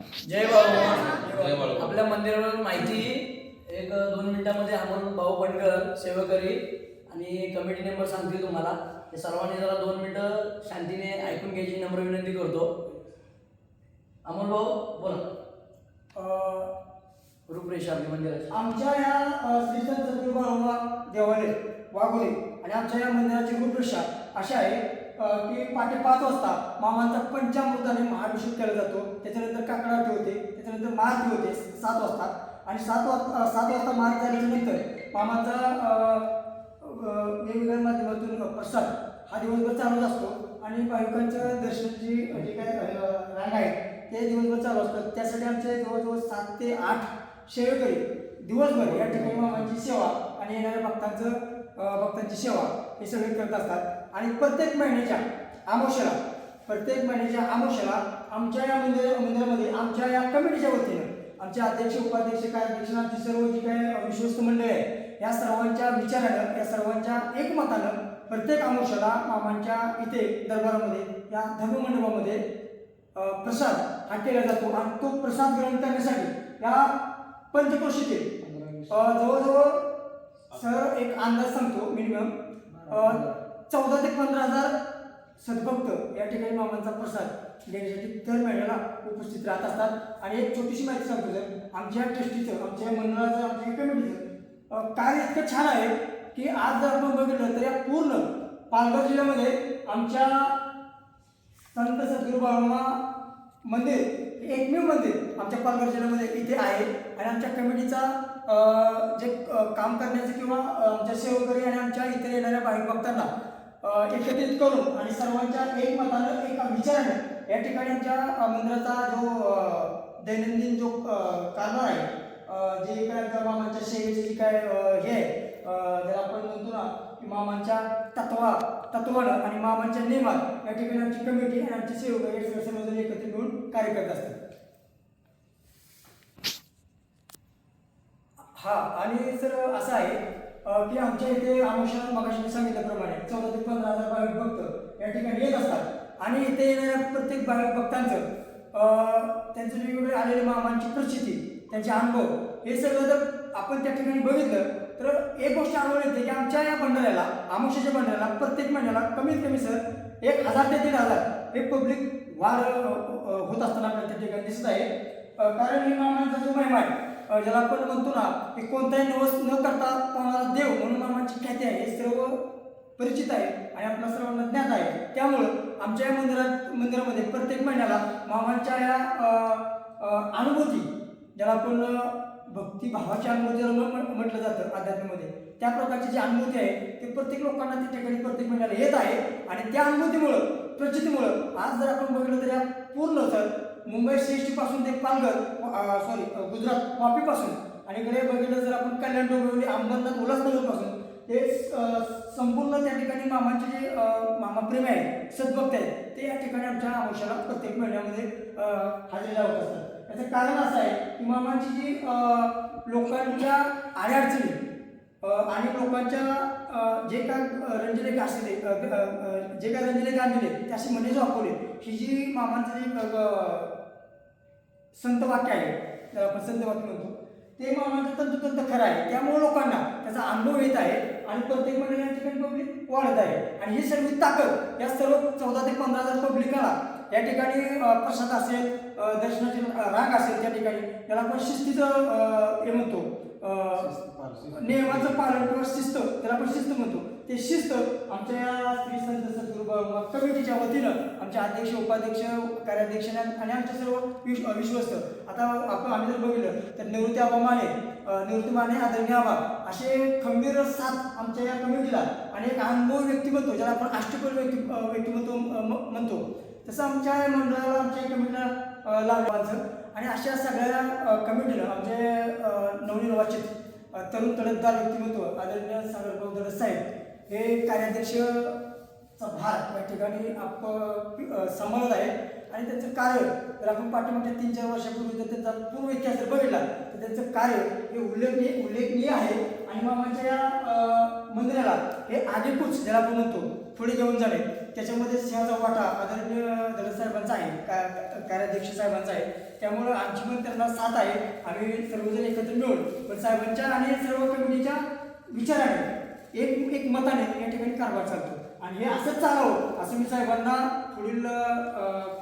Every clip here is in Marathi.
जय बाळू. आपल्या मंदिरावर माहिती एक 2 मिनिटांमध्ये अमोल भाऊ बनकर सेवकरी आणि कमिटी मेंबर सांगतील तुम्हाला. ते सर्वांनी जरा 2 मिनिटं शांतीने ऐकून घ्यायची नम्र विनंती करतो. अमोल भाऊ बोला. रूपरेषा आपली मंदिराची. आमच्या या श्री संत सद्गुरुबाबा देवालय वाघोली आणि आमच्या या मंदिराची रूपरेषा अशी आहे की पहाटे 5 वाजता मामांचा पंचामृताने महाभिषेक केला जातो. त्याच्यानंतर काकड आरती होते, त्याच्यानंतर महाआरती होते 7 वाजता आणि 7 वाजता महाआरती झाल्याच्यानंतर मामांचा वेगवेगळ्या माध्यमातून प्रसाद हा दिवसभर चालूच असतो आणि भाविकांचं दर्शनाची जे काय रांग आहे ते दिवसभर चालू असतात. त्यासाठी आमचे जवळजवळ 7 ते 8 सेवेकरी दिवसभर या ठिकाणी मामांची सेवा आणि येणाऱ्या भक्तांची सेवा हे सगळे करत असतात. आणि प्रत्येक महिन्याच्या अमावस्येला आमच्या या मंदिरामध्ये आमच्या या कमिटीच्या वतीनं आमचे अध्यक्ष उपाध्यक्ष कार्याध्यक्ष आमची सर्व जी काय विश्वस्त मंडळी आहे या सर्वांच्या विचारानं या सर्वांच्या एकमतानं प्रत्येक अमावस्येला मामांच्या इथे दरबारामध्ये या धर्ममंडपामध्ये प्रसाद हा केला जातो. आणि तो प्रसाद ग्रहण करण्यासाठी या पंचक्रोशीतील जवळजवळ सर एक अंदाज सांगतो मिनिमम 14 ते 15,000 सद्भक्त या ठिकाणी मामांचा प्रसाद घेण्यासाठी दर महिन्याला उपस्थित राहत असतात. आणि एक छोटीशी माहिती सांगतो सर, आमच्या ट्रस्टीचं आमच्या मंडळाचं आमच्या कमिटीचं कार्य इतकं छान आहे की आज जर आपण बघितलं तर या पूर्ण पालघर जिल्ह्यामध्ये आमच्या संत सद्गुरुबाबा मंदिर एकमेव मंदिर आमच्या पालघर जिल्ह्यामध्ये इथे आहे. आणि आमच्या कमिटीचा जे काम करण्याचं किंवा आमच्या सेवकरी आणि आमच्या इथे येणाऱ्या भाविक भक्तांना एकत्रित करून आणि सर्वांच्या एकमतानं एका विचारानं या ठिकाणी आमच्या मंदिराचा जो दैनंदिन जो कारभार आहे जे काय मामांच्या सेवेचे जे काय हे आहे जर आपण म्हणतो ना की मामांच्या तत्वानं आणि मामांच्या नियमात या ठिकाणी आमची कमिटी आणि आमचे सेवक हे सर्वजण एकत्रित मिळून कार्य करत असतात. हा आणि सर असं आहे की आमच्या इथे अमावस्या मगाशी सांगितल्याप्रमाणे 14 ते 15,000 भाविक भक्त या ठिकाणी येत असतात. आणि इथे येणाऱ्या प्रत्येक भाविक भक्तांचं त्यांचं वेगवेगळे आलेले मामांची प्रचिती त्यांचे अनुभव हे सगळं जर आपण त्या ठिकाणी बघितलं तर एक गोष्ट आढळून येते की आमच्या या भंडाऱ्याला अमावस्येच्या भंडाऱ्याला प्रत्येक महिन्याला कमीत कमी सर 1,000 ते 1,500 हे पब्लिक वाढ होत असताना आपल्याला त्या ठिकाणी दिसत आहे. कारण ही मामांचा जो महिमा आहे ज्याला आपण म्हणतो ना की कोणताही नवस न करता पावणारा देव म्हणून मामांची ख्याती आहे हे सर्व परिचित आहे आणि आपल्या सर्वांना ज्ञात आहे. त्यामुळं आमच्या या मंदिरामध्ये प्रत्येक महिन्याला मामांच्या या अनुभूती ज्याला आपण भक्तिभावाची अनुभूती म्हटलं जातं अध्यात्मामध्ये त्या प्रकारची जी अनुभूती आहे ते प्रत्येक लोकांना त्या ठिकाणी प्रत्येक महिन्याला येत आहे. आणि त्या अनुभूतीमुळं प्रचितीमुळं आज जर आपण बघितलं तर या पूर्ण सर मुंबई CST पासून ते पालघर गुजरात वापीपासून आणि इकडे बघितलं जर आपण कल्याण डोंबिवली अंबरनाथ उल्हासनगरपासून ते संपूर्ण त्या ठिकाणी मामांचे जे मामाप्रेमी आहेत सद्भक्त आहेत ते या ठिकाणी आमच्या अमावस्येला प्रत्येक महिन्यामध्ये हजेरी लावत असतात. याचं कारण असं आहे की मामांची जी लोकांच्या अडचणी आणि लोकांच्या जे काय रंजले गाजले जे काय रंजले गांजले ते असे म्हणे वापरले ही जी मामांचं जे संत वाक्य आहे त्याला आपण संत वाक्य म्हणतो ते मामांचं तंतोतंत खरं आहे. त्यामुळे लोकांना त्याचा अनुभव येत आहे आणि प्रत्येक महिन्याला या ठिकाणी पब्लिक वाढत आहे. आणि ही सर्व ताकद या सर्व 14 ते 15,000 पब्लिकाला या ठिकाणी प्रसाद असेल दर्शनाची रांग असेल त्या ठिकाणी त्याला आपण शिस्तीचं हे म्हणतो नियमाचं पालन किंवा शिस्त त्याला आपण शिस्त म्हणतो ते शिस्त आमच्या या श्री संत सद्गुरुबाबा कमिटीच्या वतीनं आमचे अध्यक्ष उपाध्यक्ष कार्याध्यक्ष आणि आमचे सर्व विश्वस्त आता आम्ही जर बघितलं तर निवृत्ती माने आदरणीय आबा असे खंबीर साथ आमच्या या कमिटीला आणि एक अनुभव व्यक्तिमत्व ज्याला आपण अष्टपैलू व्यक्तिमत्व म्हणतो तसं आमच्या मंडळाला आमच्या कमिटीला लाभवायचं. आणि अशा सगळ्या कमिटीनं आमचे नवनिर्वाचित तरुण तडफदार व्यक्तिमत्व आदरणीय सागरभाऊ दडस साहेब हे कार्याध्यक्षचा भार या ठिकाणी सांभाळत आहेत. आणि त्यांचं कार्य जर आपण पाठीमागच्या 3-4 वर्षापूर्वी जर त्यांचा पूर्व इतिहास जर बघितला तर त्यांचं कार्य हे उल्लेखनीय आहे. आणि मामांच्या या मंदिराला हे आगेकूच ज्याला आपण म्हणतो पुढे घेऊन जाणे त्याच्यामध्ये सिंहाचा वाटा आदरणीय दलत साहेबांचा आहे, कार्याध्यक्ष साहेबांचा आहे. त्यामुळं आमची पण त्यांना साथ आहे. आम्ही सर्वजण एकत्र मिळून पण साहेबांच्या आणि सर्व कमिटीच्या विचाराने एक मताने या ठिकाणी कारभार चालतो आणि हे असंच चालावं असं मी साहेबांना पुढील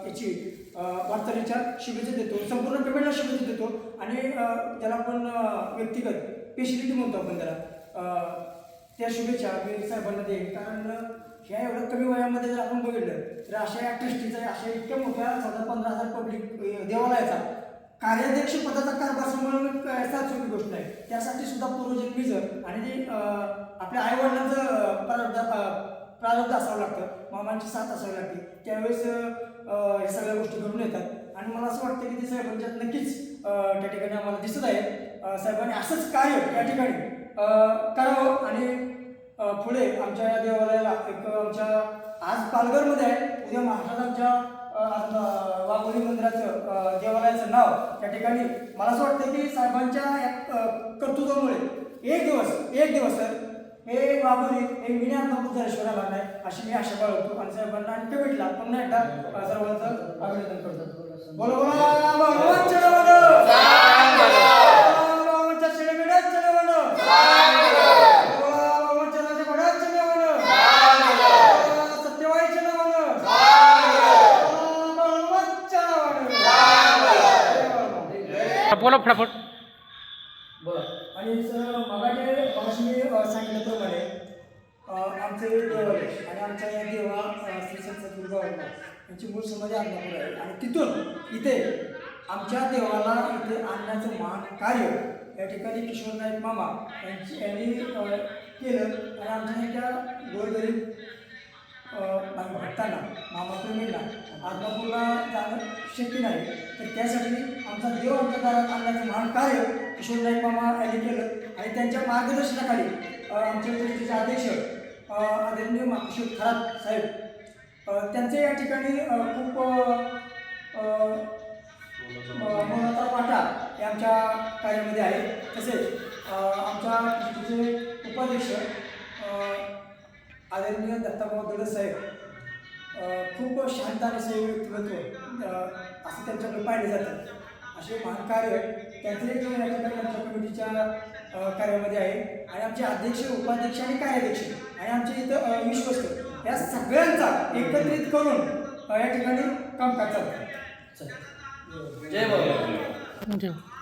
याची वाटचालीच्या शुभेच्छा देतो. संपूर्ण कमिटीला शुभेच्छा देतो आणि त्याला आपण व्यक्तिगत स्पेशलिटी म्हणतो आपण त्याला, त्या शुभेच्छा मी साहेबांना देईन. कारण ह्या एवढ्या कमी वयामध्ये जर आपण बघितलं तर अशा या ट्रस्टीचा अशा इतक्या मोठ्या 14-15,000 पब्लिक देवालयाचा कार्याध्यक्ष पदाचा कारभार सांभाळून साफ सोपी गोष्ट नाही. त्यासाठी सुद्धा पूर्वजन्मीचं आणि ते आपल्या आईवडिलांचं प्रारब्ध असावं लागतं, मामांची साथ असावी लागते. त्यावेळेस हे सगळ्या गोष्टी घडून येतात आणि मला असं वाटतं की ते साहेबांच्यात नक्कीच त्या ठिकाणी आम्हाला दिसत आहे. साहेबांनी असंच कार्य या ठिकाणी करावं आणि पुढे आमच्या या देवालयाला एक आमच्या आज पालघरमध्ये आहे, उद्या महाराष्ट्रात आमच्या वाघोली मंदिराचं देवालयाचं नाव त्या ठिकाणी मला असं वाटतं की साहेबांच्या या कर्तृत्वामुळे एक दिवस हे वाघोली हे मिनी आत्मापूर झाल्याशिवाय लागणार अशी मी आशा बाळगतो आणि साहेबांना आणि कमिटीला पुन्हा एकदा सर्वांचं अभिनंदन करतो. बोला बोला भगवान बोला फटाफट. बरं. आणि सर मगाशी मी सांगितल्याप्रमाणे आमचे देवालय आणि आमच्या या देवा श्री संत सद्गुरू यांची मूळ समाधी आदमापूर आहे आणि तिथून इथे आमच्या देवाला इथे आणण्याचं महान कार्य या ठिकाणी किशोर नाईक मामा यांनी केलं आणि आमच्या त्या गोरगरीब भक्तांना मामाप्रेमींना आदमापूरला जाणं शक्य नाही तर त्यासाठी आमचा देव आमच्या दारात आणण्याचं महान कार्य किशोर नाईक मामा यांनी केलं आणि त्यांच्या मार्गदर्शनाखाली आमच्या ट्रस्टीचे अध्यक्ष आदरणीय किशोर खरात साहेब त्यांचे या ठिकाणी खूप मोलाचा वाटा हे आमच्या कार्यामध्ये आहे. तसेच आमच्या ट्रस्टीचे उपाध्यक्ष आदरणीय दत्ताभाऊ दलत साहेब खूप शांत आणि संयमी व्यक्तिमत्व असं त्यांच्याकडे पाहिले जातं. असे महान कार्य त्यांचे या ठिकाणी आमच्या कमिटीच्या कार्यामध्ये आहे आणि आमचे अध्यक्ष उपाध्यक्ष आणि कार्याध्यक्ष आणि आमचे इथं विश्वस्त या सगळ्यांचा एकत्रित करून या ठिकाणी कामकाज चालतं. जय बाबा.